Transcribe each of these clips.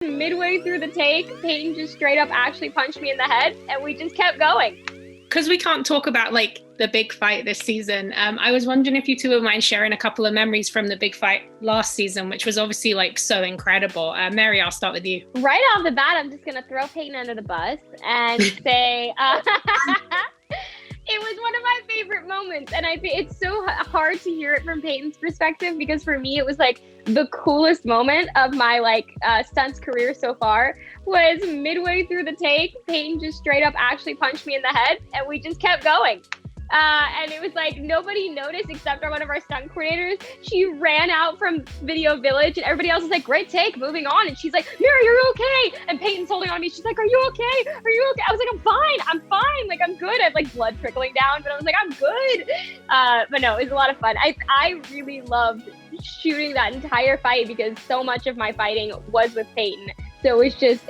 Midway through the take, Peyton just straight up actually punched me in the head, and we just kept going. Because we can't talk about like the big fight this season, I was wondering if you two would mind sharing a couple of memories from the big fight last season, which was obviously like so incredible. Mary, I'll start with you. Right off the bat, I'm just gonna throw Peyton under the bus and say it was one of my favorite moments, and I think it's so hard to hear it from Peyton's perspective, because for me it was like the coolest moment of my stunts career so far. Was midway through the take, Peyton just straight up actually punched me in the head, and we just kept going. And it was like nobody noticed except for one of our stunt coordinators. She ran out from Video Village, and everybody else was like, "Great take, moving on." And she's like, "Mary, you're okay." And Peyton's holding on to me. She's like, "Are you okay? Are you okay?" I was like, I'm fine. Like, I'm good. I have like blood trickling down, but I was like, I'm good. But no, it was a lot of fun. I really loved shooting that entire fight because so much of my fighting was with Peyton. So it was just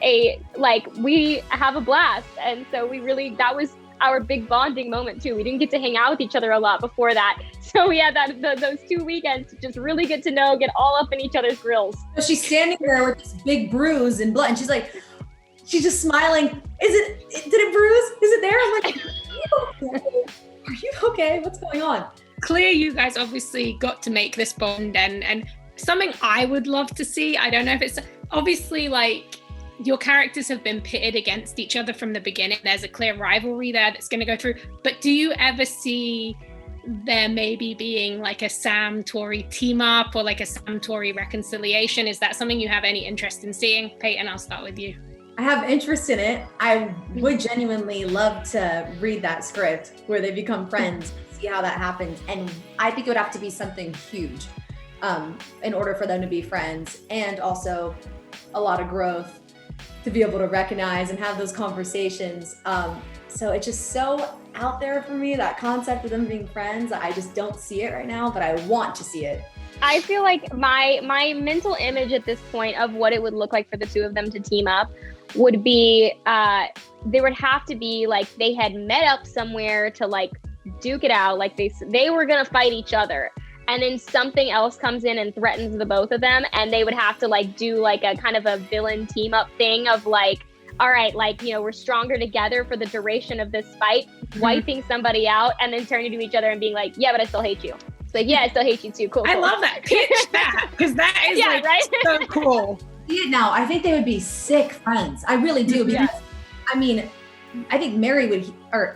we have a blast. And so that was our big bonding moment too. We didn't get to hang out with each other a lot before that. So we had those 2 weekends to just really get to know, get all up in each other's grills. So she's standing there with this big bruise and blood, and she's just smiling. Did it bruise? Is it there? I'm like, are you okay? What's going on? Clear, you guys obviously got to make this bond, and something I would love to see, I don't know if it's obviously like your characters have been pitted against each other from the beginning. There's a clear rivalry there that's going to go through. But do you ever see there maybe being like a Sam Tori team up or like a Sam Tori reconciliation? Is that something you have any interest in seeing? Peyton, I'll start with you. I have interest in it. I would genuinely love to read that script where they become friends, see how that happens. And I think it would have to be something huge in order for them to be friends, and also a lot of growth to be able to recognize and have those conversations. So it's just so out there for me, that concept of them being friends. I just don't see it right now, but I want to see it. I feel like my mental image at this point of what it would look like for the two of them to team up would be, there would have to be like they had met up somewhere to like duke it out, like they were gonna fight each other, and then something else comes in and threatens the both of them, and they would have to like do like a kind of a villain team up thing of like, all right, like, you know, we're stronger together for the duration of this fight, wiping somebody out, and then turning to each other and being like, yeah, but I still hate you. It's like, yeah, I still hate you too. Cool. I love that. Pitch that, because that is right? So cool. See it now. I think they would be sick friends. I really do. Because, I mean, I think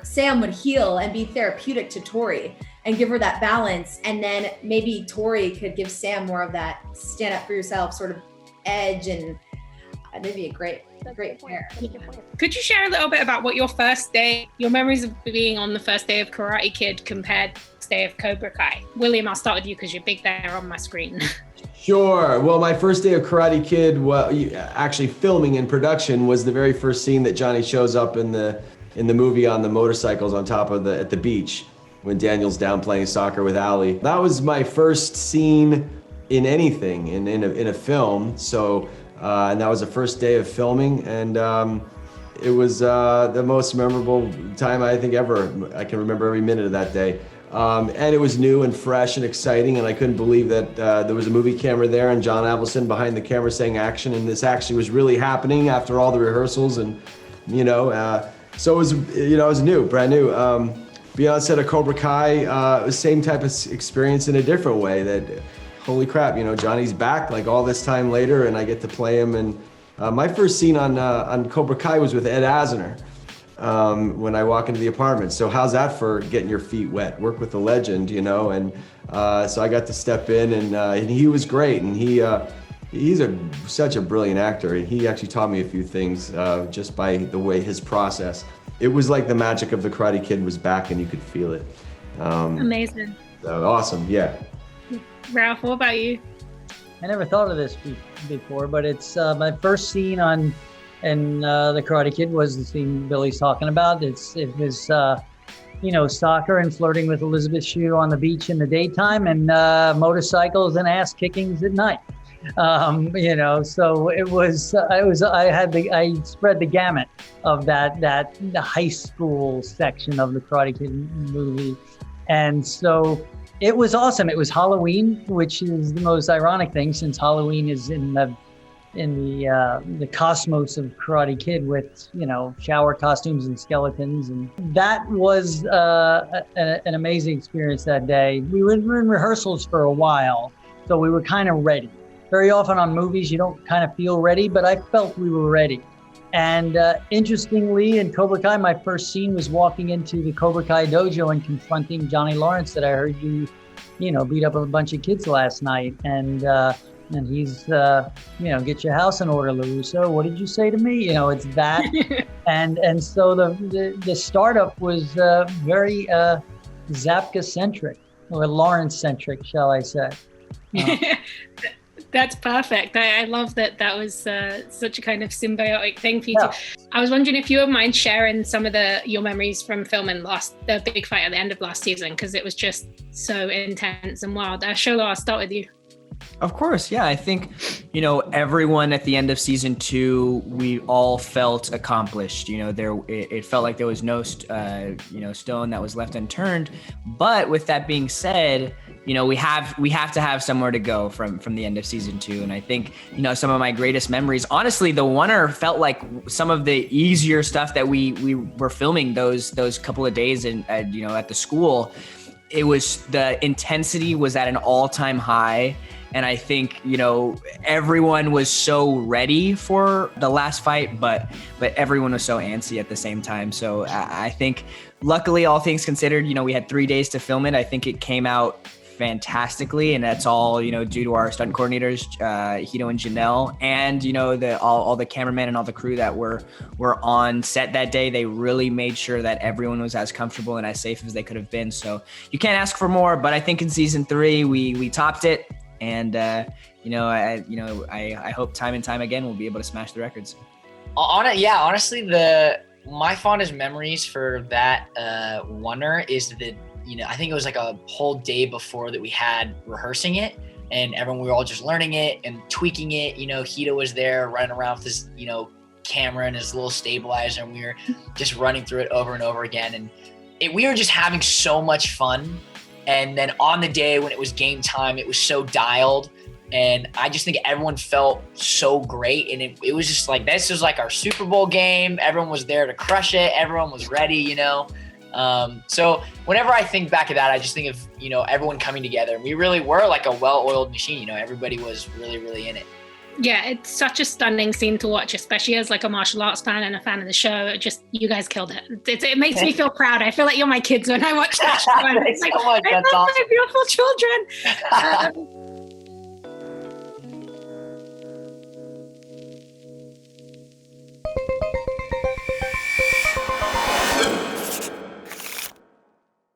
Sam would heal and be therapeutic to Tori and give her that balance. And then maybe Tori could give Sam more of that stand up for yourself sort of edge, and that'd be a great pair. Could you share a little bit about what your memories of being on the first day of Karate Kid compared to the first day of Cobra Kai? William, I'll start with you because you're big there on my screen. Sure. Well, my first day of Karate Kid, actually filming in production, was the very first scene that Johnny shows up in the movie on the motorcycles on top of at the beach when Daniel's down playing soccer with Allie. That was my first scene in anything, in a film. So, and that was the first day of filming, and it was the most memorable time I think ever. I can remember every minute of that day. And it was new and fresh and exciting, and I couldn't believe that there was a movie camera there and John Avildsen behind the camera saying action, and this actually was really happening after all the rehearsals, and so it was, it was new, brand new. Being on set of Cobra Kai, same type of experience in a different way. That, holy crap, Johnny's back like all this time later, and I get to play him. And my first scene on Cobra Kai was with Ed Asner. When I walk into the apartment. So how's that for getting your feet wet? Work with the legend, and so I got to step in, and he was great, and he's such a brilliant actor, and he actually taught me a few things just by the way his process. It was like the magic of the Karate Kid was back, and you could feel it. Amazing. So awesome, yeah. Ralph, what about you? I never thought of this before, but it's my first scene and the Karate Kid was the scene Billy's talking about. It was soccer and flirting with Elizabeth Shue on the beach in the daytime, and motorcycles and ass kickings at night. So I spread the gamut of the high school section of the Karate Kid movie. And so it was awesome. It was Halloween, which is the most ironic thing since Halloween is in the the cosmos of Karate Kid with, shower costumes and skeletons. And that was an amazing experience that day. We were in rehearsals for a while, so we were kind of ready. Very often on movies, you don't kind of feel ready, but I felt we were ready. And interestingly, in Cobra Kai, my first scene was walking into the Cobra Kai dojo and confronting Johnny Lawrence that I heard you beat up a bunch of kids last night. And he's, get your house in order, LaRusso. What did you say to me? It's that. and so the startup was very Zabka-centric, or Lawrence-centric, shall I say. That's perfect. I love that was such a kind of symbiotic thing for you. Yeah. I was wondering if you would mind sharing some of your memories from filming the big fight at the end of last season, because it was just so intense and wild. Xolo, I'll start with you. Of course, yeah. I think, everyone at the end of season 2, we all felt accomplished. It felt like there was no, stone that was left unturned. But with that being said, we have to have somewhere to go from the end of season 2. And I think, some of my greatest memories, honestly, the oneer felt like some of the easier stuff that we were filming those couple of days at the school. It was, the intensity was at an all-time high. And I think, everyone was so ready for the last fight, but everyone was so antsy at the same time. So I think, luckily, all things considered, we had 3 days to film it. I think it came out fantastically, and that's all, due to our stunt coordinators, Hito and Janelle, and, all the cameramen and all the crew that were on set that day. They really made sure that everyone was as comfortable and as safe as they could have been. So you can't ask for more, but I think in season 3, we topped it. And, I hope time and time again we'll be able to smash the records. Honestly, my fondest memories for that oneer is that, I think it was like a whole day before that we had rehearsing it, and we were all just learning it and tweaking it. Hito was there running around with his, camera and his little stabilizer, and we were just running through it over and over again. And we were just having so much fun. And then on the day when it was game time, it was so dialed. And I just think everyone felt so great. And it was just like, this was like our Super Bowl game. Everyone was there to crush it. Everyone was ready, So whenever I think back of that, I just think of, everyone coming together. We really were like a well-oiled machine. Everybody was really, really in it. Yeah, it's such a stunning scene to watch, especially as like a martial arts fan and a fan of the show. You guys killed it. It makes me feel proud. I feel like you're my kids when I watch that show. It's like, so much. I love my beautiful children.